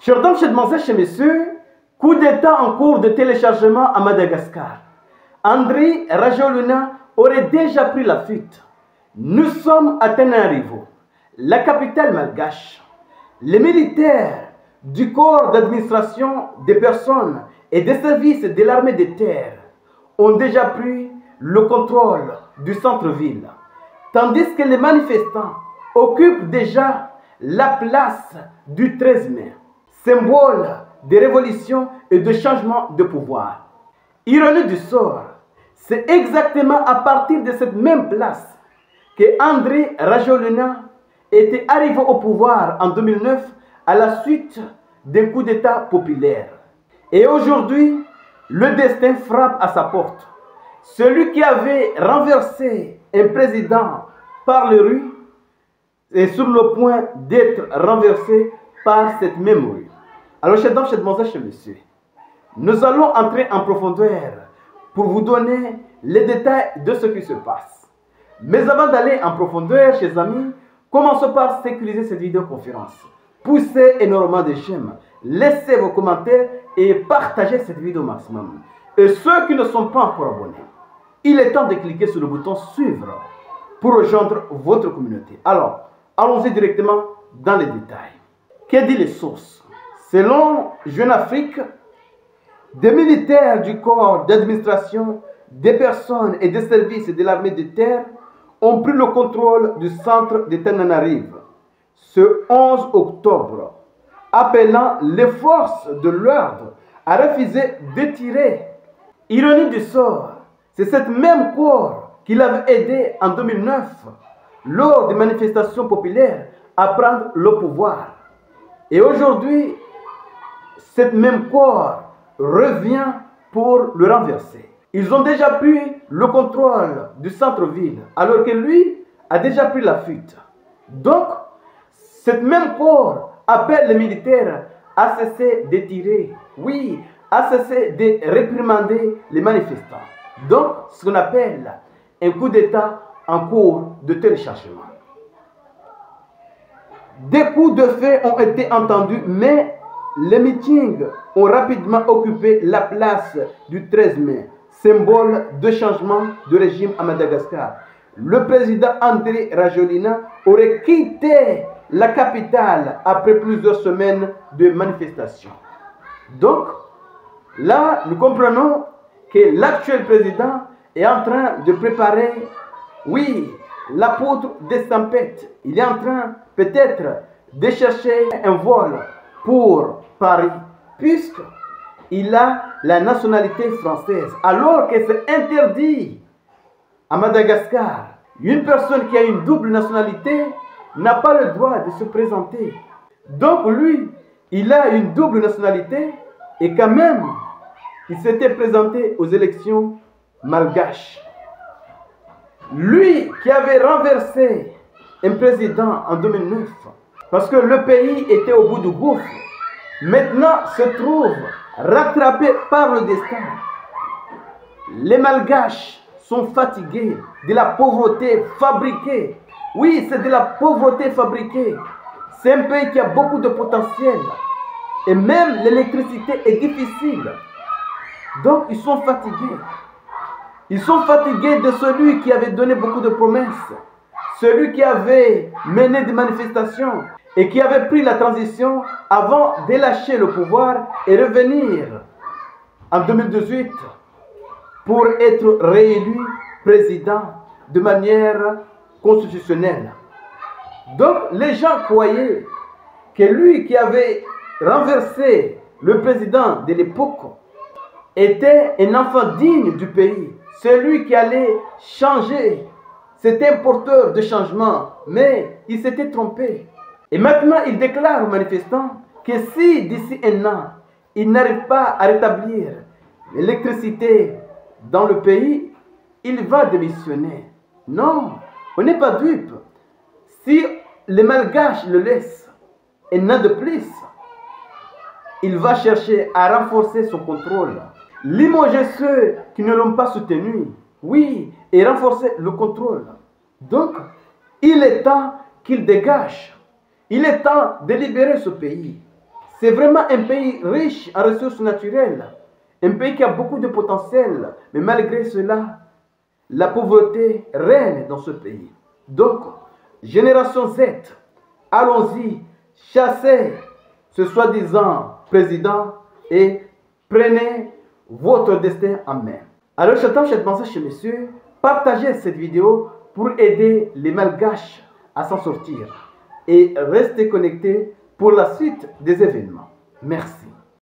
Chers dames, chers demoiselles, chers messieurs, coup d'État en cours de téléchargement à Madagascar. Andry Rajoelina aurait déjà pris la fuite. Nous sommes à Tananarivo, la capitale malgache. Les militaires du corps d'administration des personnes et des services de l'armée de terre ont déjà pris le contrôle du centre-ville, tandis que les manifestants occupent déjà la place du 13 mai, symbole de révolution et de changement de pouvoir. Ironie du sort, c'est exactement à partir de cette même place que Andry Rajoelina était arrivé au pouvoir en 2009 à la suite d'un coup d'État populaire. Et aujourd'hui, le destin frappe à sa porte. Celui qui avait renversé un président par les rues est sur le point d'être renversé par cette même rue. Alors, chers dames, chers demoiselles, chers messieurs, nous allons entrer en profondeur pour vous donner les détails de ce qui se passe. Mais avant d'aller en profondeur, chers amis, commençons par sécuriser cette vidéoconférence. Poussez énormément de j'aime, laissez vos commentaires et partagez cette vidéo au maximum. Et ceux qui ne sont pas encore abonnés, il est temps de cliquer sur le bouton suivre pour rejoindre votre communauté. Alors, allons-y directement dans les détails. Que dit les sources? Selon Jeune Afrique, des militaires du corps d'administration, des personnes et des services de l'armée de terre ont pris le contrôle du centre de Tananarive ce 11 octobre, appelant les forces de l'ordre à refuser de tirer. Ironie du sort, c'est cette même corps qui l'avait aidé en 2009 lors des manifestations populaires à prendre le pouvoir. Et aujourd'hui, cette même corps revient pour le renverser. Ils ont déjà pris le contrôle du centre-ville, alors que lui a déjà pris la fuite. Donc, cette même corps appelle les militaires à cesser de tirer, oui, à cesser de réprimander les manifestants. Donc, ce qu'on appelle un coup d'État en cours de téléchargement. Des coups de feu ont été entendus, mais les meetings ont rapidement occupé la place du 13 mai, symbole de changement de régime à Madagascar. Le président Andry Rajoelina aurait quitté la capitale après plusieurs semaines de manifestations. Donc, là, nous comprenons que l'actuel président est en train de préparer, oui, l'apôtre des tempêtes. Il est en train peut-être de chercher un vol pour Paris, puisqu'il a la nationalité française, alors que c'est interdit à Madagascar. Une personne qui a une double nationalité n'a pas le droit de se présenter. Donc lui, il a une double nationalité et quand même, il s'était présenté aux élections malgaches. Lui qui avait renversé un président en 2009, parce que le pays était au bout du gouffre, maintenant se trouve rattrapé par le destin. Les malgaches sont fatigués de la pauvreté fabriquée. Oui, c'est de la pauvreté fabriquée. C'est un pays qui a beaucoup de potentiel. Et même l'électricité est difficile. Donc, ils sont fatigués. Ils sont fatigués de celui qui avait donné beaucoup de promesses. Celui qui avait mené des manifestations et qui avait pris la transition avant de lâcher le pouvoir et revenir en 2018 pour être réélu président de manière constitutionnelle. Donc les gens croyaient que lui qui avait renversé le président de l'époque était un enfant digne du pays, celui qui allait changer. C'était un porteur de changement, mais il s'était trompé. Et maintenant, il déclare aux manifestants que si d'ici un an, il n'arrive pas à rétablir l'électricité dans le pays, il va démissionner. Non, on n'est pas dupe. Si les malgaches le laissent et n'a de plus, il va chercher à renforcer son contrôle. Limoger ceux qui ne l'ont pas soutenu, oui, et renforcer le contrôle. Donc, il est temps qu'il dégage. Il est temps de libérer ce pays. C'est vraiment un pays riche en ressources naturelles, un pays qui a beaucoup de potentiel, mais malgré cela, la pauvreté règne dans ce pays. Donc, génération Z, allons-y, chassez ce soi-disant président et prenez votre destin en main. Alors, j'attends cette message chez messieurs, partagez cette vidéo pour aider les malgaches à s'en sortir et restez connectés pour la suite des événements. Merci.